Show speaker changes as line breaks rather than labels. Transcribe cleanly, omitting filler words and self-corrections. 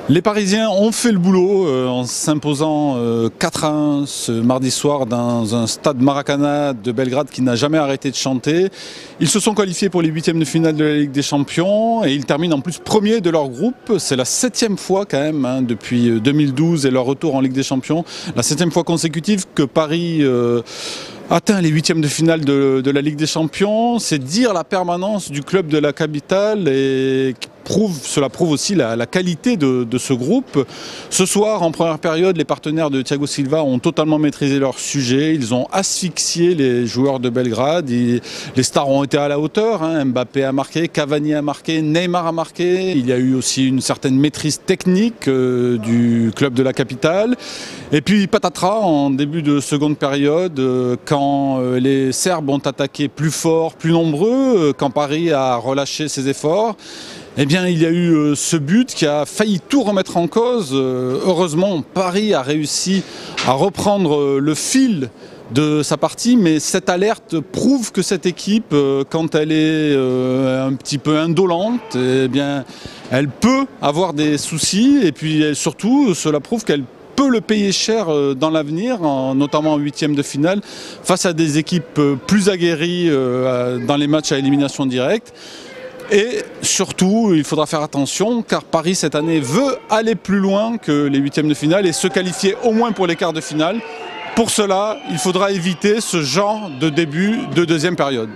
Les Parisiens ont fait le boulot en s'imposant 4-1 ce mardi soir dans un stade Maracana de Belgrade qui n'a jamais arrêté de chanter. Ils se sont qualifiés pour les huitièmes de finale de la Ligue des Champions et ils terminent en plus premier de leur groupe. C'est la 7e fois quand même depuis 2012 et leur retour en Ligue des Champions. La 7e fois consécutive que Paris atteint les huitièmes de finale de la Ligue des Champions. C'est dire la permanence du club de la capitale et cela prouve aussi la qualité de ce groupe. Ce soir, en première période, les partenaires de Thiago Silva ont totalement maîtrisé leur sujet. Ils ont asphyxié les joueurs de Belgrade. Les stars ont été à la hauteur. Mbappé a marqué, Cavani a marqué, Neymar a marqué. Il y a eu aussi une certaine maîtrise technique du club de la capitale. Et puis patatras, en début de seconde période, quand les Serbes ont attaqué plus fort, plus nombreux, quand Paris a relâché ses efforts, eh bien, il y a eu ce but qui a failli tout remettre en cause. Heureusement, Paris a réussi à reprendre le fil de sa partie, mais cette alerte prouve que cette équipe, quand elle est un petit peu indolente, eh bien, elle peut avoir des soucis. Et puis surtout, cela prouve qu'elle peut le payer cher dans l'avenir, notamment en huitième de finale, face à des équipes plus aguerries dans les matchs à élimination directe. Et surtout, il faudra faire attention car Paris cette année veut aller plus loin que les huitièmes de finale et se qualifier au moins pour les quarts de finale. Pour cela, il faudra éviter ce genre de début de deuxième période.